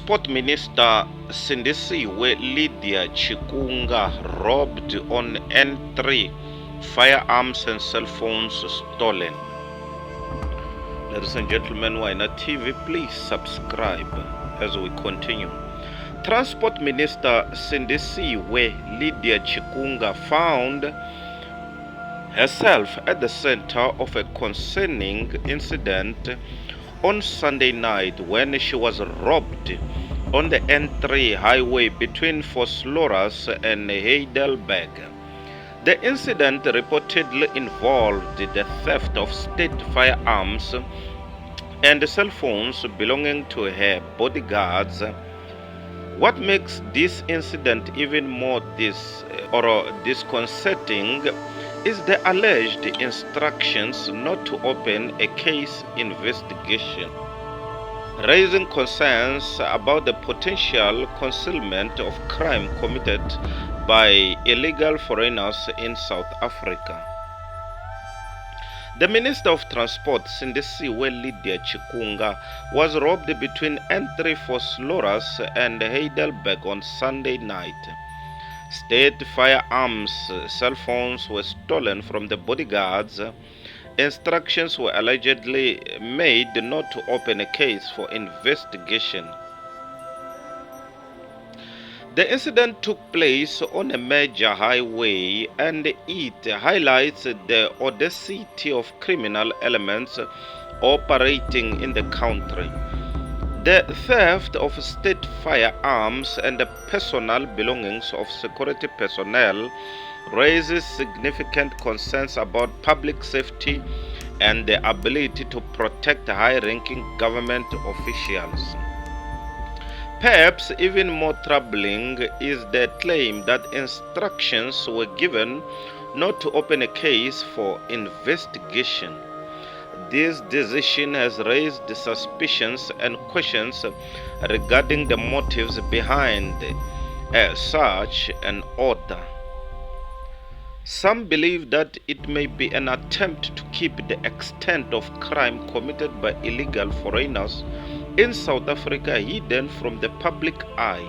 Transport Minister Sindisiwe Chikunga robbed on N3, firearms and cell phones stolen. Ladies and gentlemen, Wina TV, please subscribe as we continue. Transport Minister Sindisiwe Chikunga found herself at the center of a concerning incident on Sunday night when she was robbed on the N3 highway between Vosloorus and Heidelberg. The incident reportedly involved the theft of state firearms and cell phones belonging to her bodyguards. What makes this incident even more disconcerting is the alleged instructions not to open a case investigation, raising concerns about the potential concealment of crime committed by illegal foreigners in South Africa. The Minister of Transport, Sindisiwe Chikunga, was robbed between N3 Vosloorus and Heidelberg on Sunday night. State firearms, cell phones were stolen from the bodyguards. Instructions were allegedly made not to open a case for investigation. The incident took place on a major highway, and it highlights the audacity of criminal elements operating in the country. The theft of state firearms and the personal belongings of security personnel raises significant concerns about public safety and the ability to protect high-ranking government officials. Perhaps even more troubling is the claim that instructions were given not to open a case for investigation. This decision has raised suspicions and questions regarding the motives behind such an order. Some believe that it may be an attempt to keep the extent of crime committed by illegal foreigners in South Africa hidden from the public eye.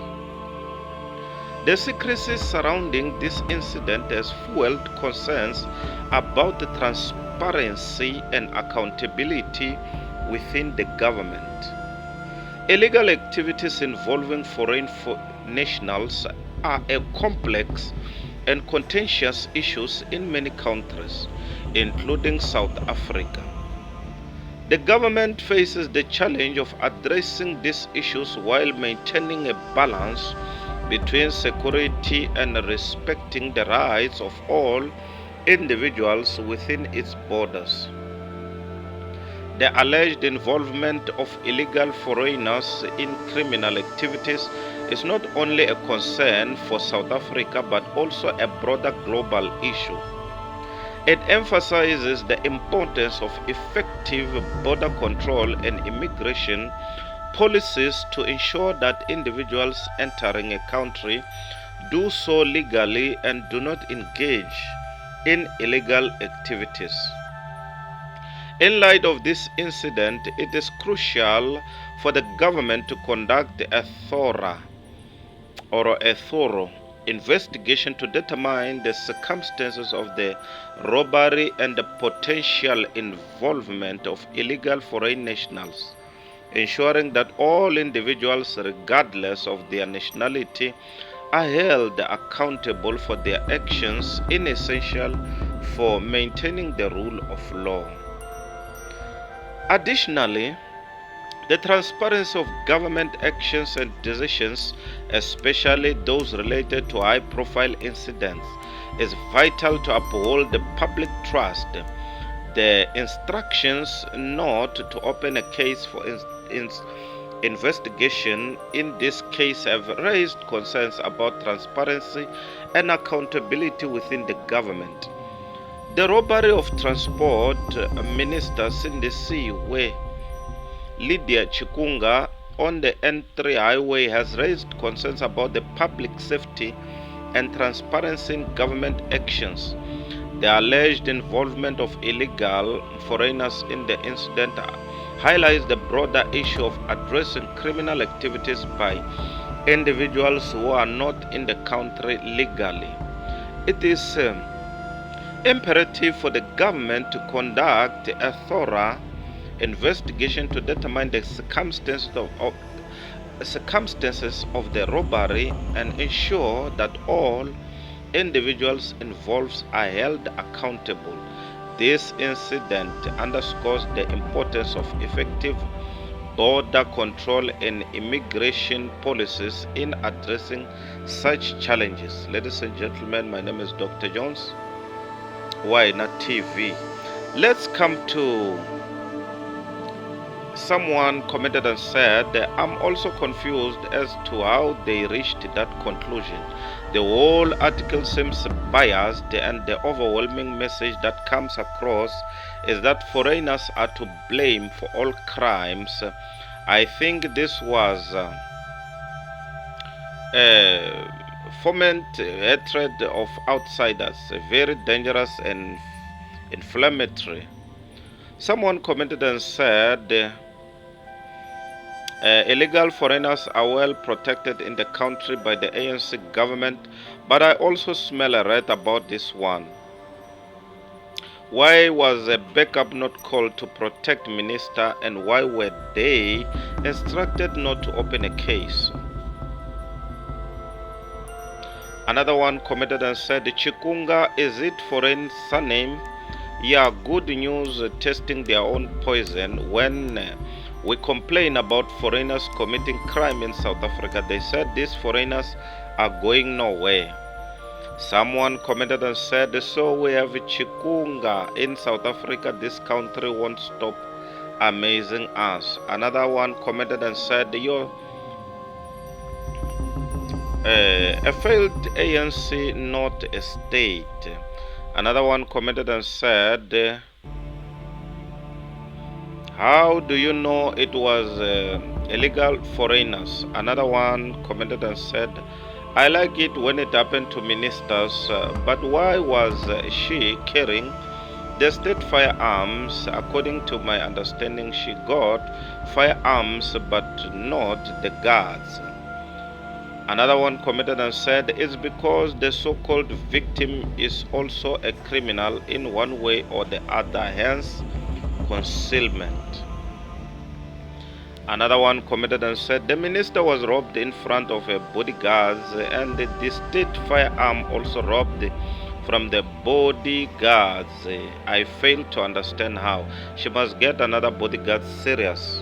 The secrecy surrounding this incident has fueled concerns about the transparency and accountability within the government. Illegal activities involving foreign nationals are a complex and contentious issue in many countries, including South Africa. The government faces the challenge of addressing these issues while maintaining a balance between security and respecting the rights of all individuals within its borders. The alleged involvement of illegal foreigners in criminal activities is not only a concern for South Africa but also a broader global issue. It emphasizes the importance of effective border control and immigration policies to ensure that individuals entering a country do so legally and do not engage in illegal activities. In light of this incident, it is crucial for the government to conduct a thorough investigation to determine the circumstances of the robbery and the potential involvement of illegal foreign nationals, ensuring that all individuals, regardless of their nationality, are held accountable for their actions, essential for maintaining the rule of law. Additionally, the transparency of government actions and decisions, especially those related to high-profile incidents, is vital to uphold the public trust. The instructions not to open a case for investigation in this case have raised concerns about transparency and accountability within the government. The robbery of Transport Minister Sindisiwe Chikunga on the N3 highway has raised concerns about the public safety and transparency in government actions. The alleged involvement of illegal foreigners in the incident highlights the broader issue of addressing criminal activities by individuals who are not in the country legally. It is imperative for the government to conduct a thorough investigation to determine the circumstances of the robbery and ensure that all individuals involved are held accountable. This incident underscores the importance of effective border control and immigration policies in addressing such challenges. Ladies and gentlemen, my name is Dr. Jones. Why not TV? Let's come to someone commented and said, I'm also confused as to how they reached that conclusion. The whole article seems biased, and the overwhelming message that comes across is that foreigners are to blame for all crimes. I think this was foment hatred of outsiders, very dangerous and inflammatory. Someone commented and said, illegal foreigners are well protected in the country by the ANC government, but I also smell a rat about this one. Why was a backup not called to protect minister, and why were they instructed not to open a case? Another one commented and said, Chikunga, is it foreign surname? Yeah, good news, testing their own poison. When we complain about foreigners committing crime in South Africa, they said these foreigners are going nowhere. Someone commented and said, so we have Chikunga in South Africa, this country won't stop amazing us. Another one commented and said, a failed ANC, not a state. Another one commented and said, how do you know it was illegal foreigners? Another one commented and said, I like it when it happened to ministers, but why was she carrying the state firearms? According to my understanding, she got firearms but not the guards. Another one commented and said, it's because the so-called victim is also a criminal in one way or the other, hence concealment. Another one commented and said, the minister was robbed in front of her bodyguards, and the state firearm also robbed from the bodyguards. I fail to understand how. She must get another bodyguard serious.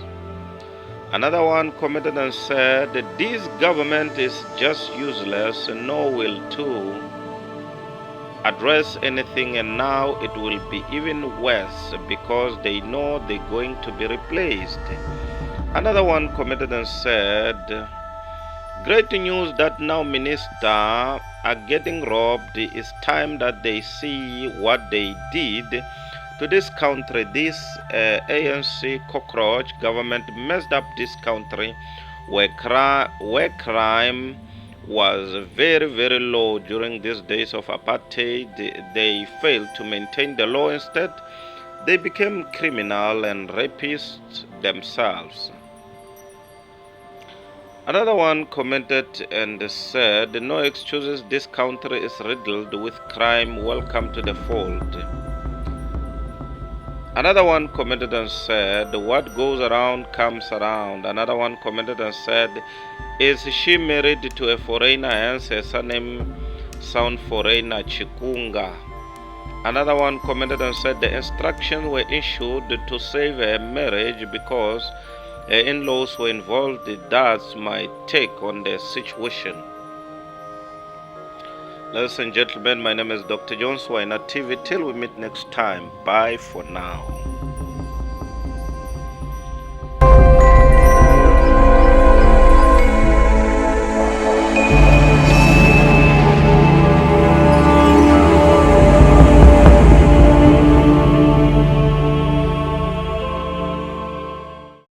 Another one commented and said, this government is just useless, no will to address anything, and now it will be even worse because they know they're going to be replaced. Another one commented and said, great news that now ministers are getting robbed. It's time that they see what they did to this country. This ANC cockroach government messed up this country where crime was very, very low during these days of apartheid. They failed to maintain the law. Instead, they became criminal and rapists themselves. Another one commented and said, no excuses, this country is riddled with crime, welcome to the fold. Another one commented and said, what goes around comes around. Another one commented and said, is she married to a foreigner, hence her surname sound foreigner, Chikunga. Another one commented and said, the instructions were issued to save her marriage because her in-laws were involved. That's my take on the situation. Ladies and gentlemen, my name is Dr. Jones. Why not TV? Till we meet next time. Bye for now.